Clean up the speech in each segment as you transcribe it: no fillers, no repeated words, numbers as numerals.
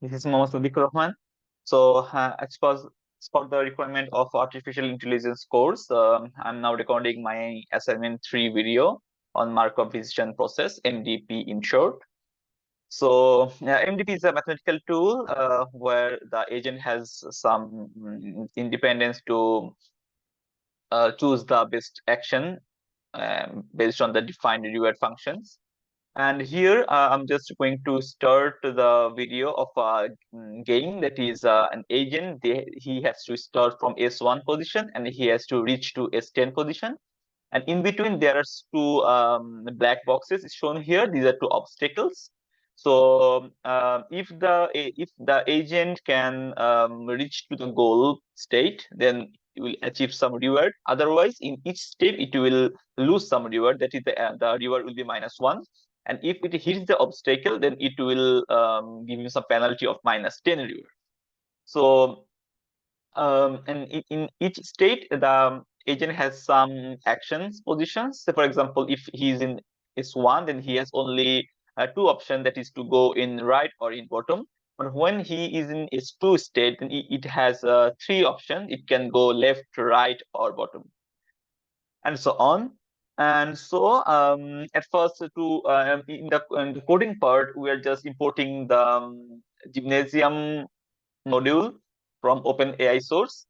This is Mohammad Sadiq Rahman. So, as per the requirement of artificial intelligence course, I'm now recording my assignment 3 video on Markov decision process, MDP in short. So, MDP is a mathematical tool where the agent has some independence to choose the best action based on the defined reward functions. And here I'm just going to start the video of a game that is an agent. He has to start from S1 position and he has to reach to S10 position. And in between there are two black boxes shown here. These are two obstacles. So if the agent can reach to the goal state, then it will achieve some reward. Otherwise, in each step it will lose some reward. That is the reward will be -1. And if it hits the obstacle, then it will give you some penalty of -10 reward. So and in each state, the agent has some actions positions. So for example, if he's in S1, then he has only two options, that is to go in right or in bottom. But when he is in S2 state, then it has three options. It can go left, right, or bottom, and so on. And so at first, in the coding part, we are just importing the gymnasium module from OpenAI source.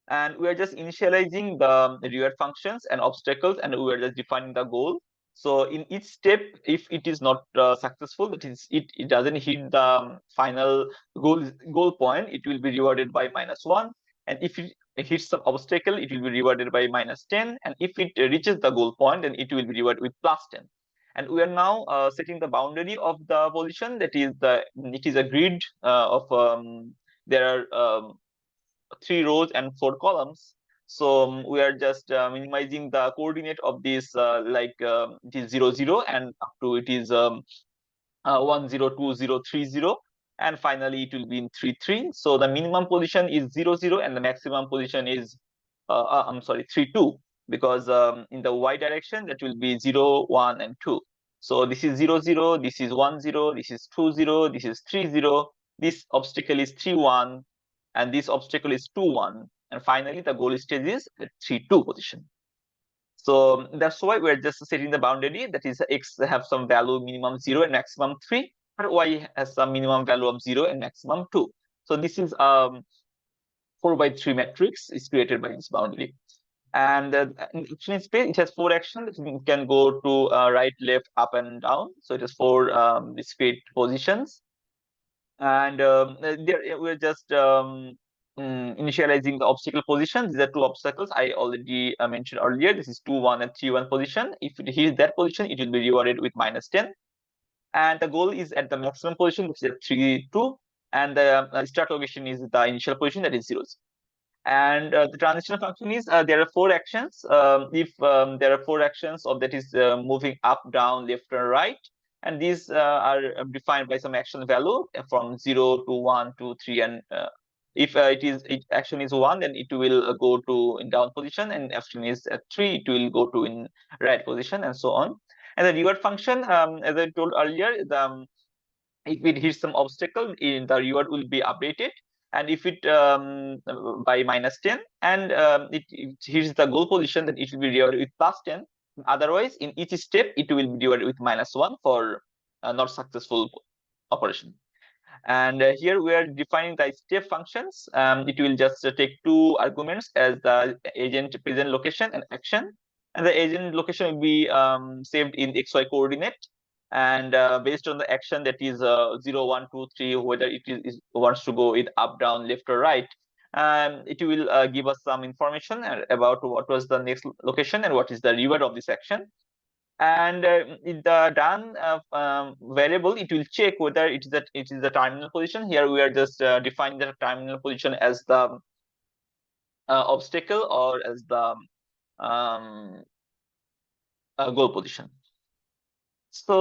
And we are just initializing the reward functions and obstacles, and we are just defining the goal. So in each step, if it is not successful, that is, it doesn't hit the final goal point, it will be rewarded by -1. And if it hits some obstacle, it will be rewarded by -10. And if it reaches the goal point, then it will be rewarded with +10. And we are now setting the boundary of the position. That is it is a grid of there are 3 rows and 4 columns. So we are just minimizing the coordinate of this it is 0 0 and up to it is 1 0 2 0 3 0, and finally it will be in 3 3. So the minimum position is 0 0 and the maximum position is I'm sorry, 3 2, because in the y direction that will be 0 1 and 2. So this is 0 0, this is 1 0, this is 2 0, this is 3 0, this obstacle is 3 1, and this obstacle is 2 1, and finally the goal stage is 3 2 position. So that's why we're just setting the boundary, that is x have some value minimum 0 and maximum 3, and y has some minimum value of 0 and maximum 2. So this is 4x3 matrix is created by this boundary. And in action space, it has 4 actions. It can go to right, left, up, and down. So it has 4 discrete positions. And there we're just initializing the obstacle position. These are 2 obstacles I already mentioned earlier. This is 2 1 and 3 1 position. If it hits that position, it will be rewarded with -10. And the goal is at the maximum position, which is at 3 2, and the start location is the initial position, that is 0 0. And the transition function is there are 4 actions. If there are 4 actions of that is moving up, down, left, and right, and these are defined by some action value from 0 to 1, 2, 3, and if action is 1, then it will go to in down position, and action is at 3, it will go to in right position, and so on. And the reward function, as I told earlier, if it hits some obstacle, the reward will be updated. And if it by -10 and it hits the goal position, then it will be rewarded with +10. Otherwise, in each step, it will be rewarded with -1 for not successful operation. And here we are defining the step functions. It will just take 2 arguments as the agent present location and action. And the agent location will be saved in XY coordinate. And based on the action, that is 0 1 2 3, whether it wants to go with up, down, left, or right, it will give us some information about what was the next location and what is the reward of this action. And in the done variable, it will check whether it is the terminal position. Here we are just defining the terminal position as the obstacle or as the goal position. So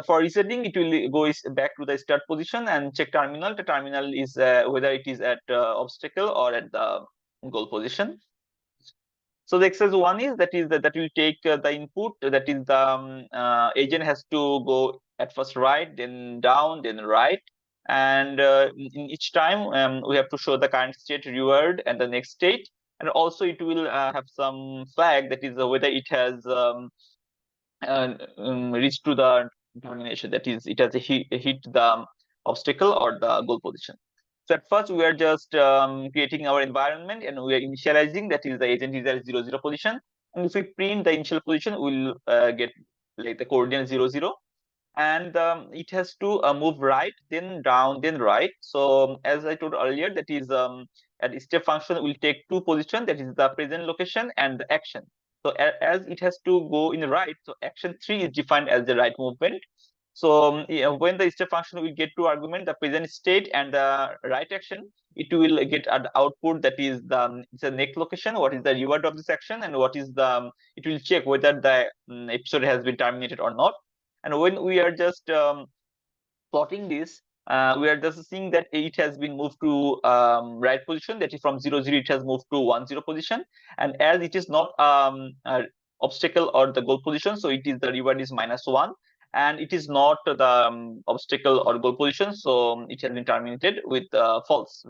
for resetting, it will go back to the start position and check terminal. The terminal is whether it is at obstacle or at the goal position. So the exercise 1 is that will take the input, that is the agent has to go at first right, then down, then right. And in each time we have to show the current state reward and the next state, and also it will have some flag, that is whether it has reached to the termination, that is it has hit the obstacle or the goal position. So at first we are just creating our environment and we are initializing, that is the agent is at 0 0 position, and if we print the initial position we'll get like the coordinate 0 0, and it has to move right, then down, then right. So as I told earlier, that is at step function will take two positions, that is the present location and the action. So as it has to go in the right, so action 3 is defined as the right movement. So yeah, when the step function will get two argument, the present state and the right action, it will get an output, that is it's a next location, what is the reward of this action, and what is the it will check whether the episode has been terminated or not. And when we are just plotting this, we are just seeing that it has been moved to right position, that is from 0 0 it has moved to 1 0 position. And as it is not obstacle or the goal position, so it is the reward is -1, and it is not the obstacle or goal position, so it has been terminated with false.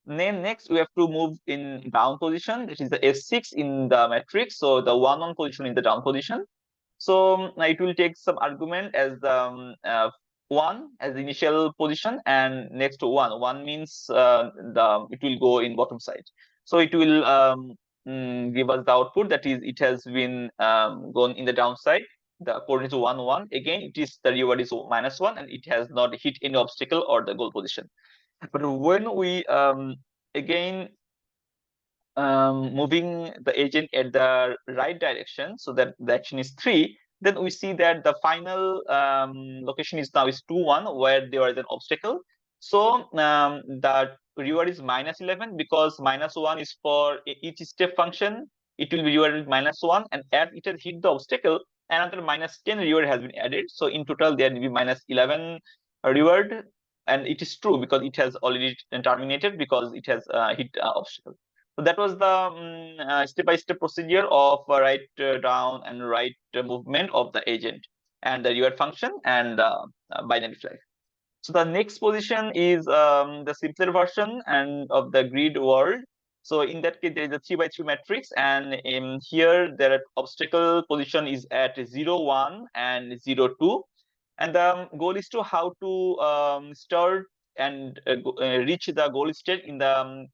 Then next we have to move in down position, that is the S6 in the matrix, so the 1 1 position in the down position. So it will take some argument as the 1 as the initial position, and next to 1 means it will go in bottom side. So it will give us the output, that is it has been gone in the downside. The coordinate is 1 1. Again, it is the reward is -1, and it has not hit any obstacle or the goal position. But when we again moving the agent at the right direction, so that the action is 3, then we see that the final location is now is 2 1, where there is an obstacle. So the reward is -11, because -1 is for each step function, it will be rewarded with -1, and as it has hit the obstacle, another -10 reward has been added. So in total there will be -11 reward, and it is true because it has already terminated, because it has hit obstacle. So that was the step-by-step procedure of right down and right movement of the agent, and the reward function and binary flag. So the next position is the simpler version and of the grid world. So in that case, there is a 3 by 3 matrix, and in here the obstacle position is at 0 1 and 0 2. And the goal is to how to start and reach the goal state in the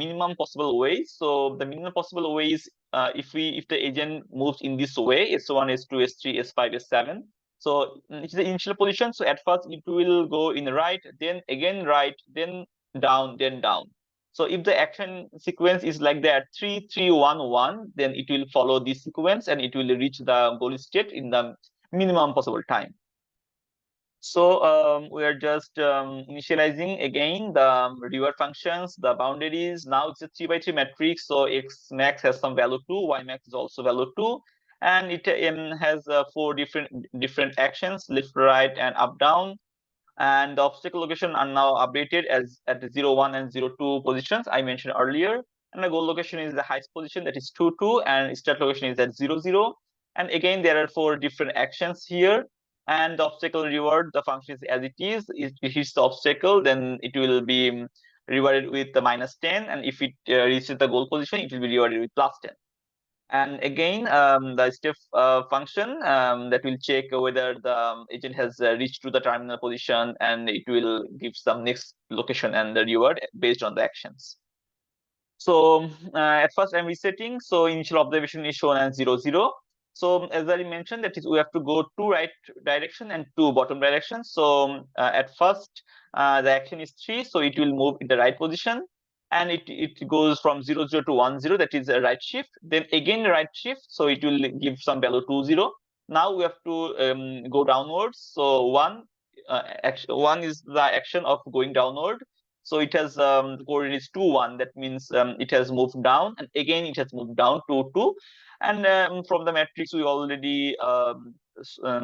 minimum possible way. So the minimum possible way is if the agent moves in this way, S1, S2, S3, S5, S7. So it's the initial position. So at first it will go in right, then again right, then down, then down. So if the action sequence is like that, 3 3 1 1, then it will follow this sequence and it will reach the goal state in the minimum possible time. So we are just initializing again the reward functions, the boundaries. Now it's a 3 by 3 matrix, so x max has some value 2, y max is also value 2, and it has 4 different actions, left, right, and up, down. And the obstacle location are now updated as at the 0 1 and 0 2 positions I mentioned earlier. And the goal location is the highest position, that is 2 2, and start location is at 0 0. And again, there are 4 different actions here. And the obstacle reward, the function is as it is. If it hits the obstacle, then it will be rewarded with the -10, and if it reaches the goal position, it will be rewarded with +10. And again, the step function that will check whether the agent has reached to the terminal position, and it will give some next location and the reward based on the actions. So at first I'm resetting. So initial observation is shown as 0 0. So as I mentioned, that is we have to go to right direction and to bottom direction. So at first the action is 3, so it will move in the right position, and it goes from 0 0 to 1 0, that is a right shift, then again right shift, so it will give some value 2 0. Now we have to go downwards. So one is the action of going downward. So it has the coordinate is 2 1. That means it has moved down, and again it has moved down to 2. And from the matrix we already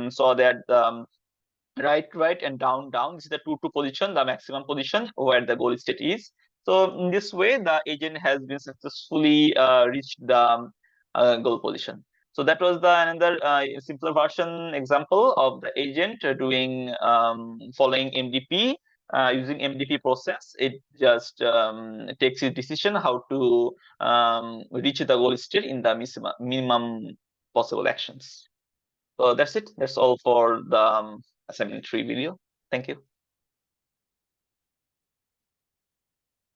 saw that right and down this is the 2 2 position, the maximum position where the goal state is. So in this way the agent has been successfully reached the goal position. So that was the another simpler version example of the agent doing following MDP using MDP process, it just takes a decision how to reach the goal state in the minimum possible actions. So that's it. That's all for the assignment 3 video. Thank you.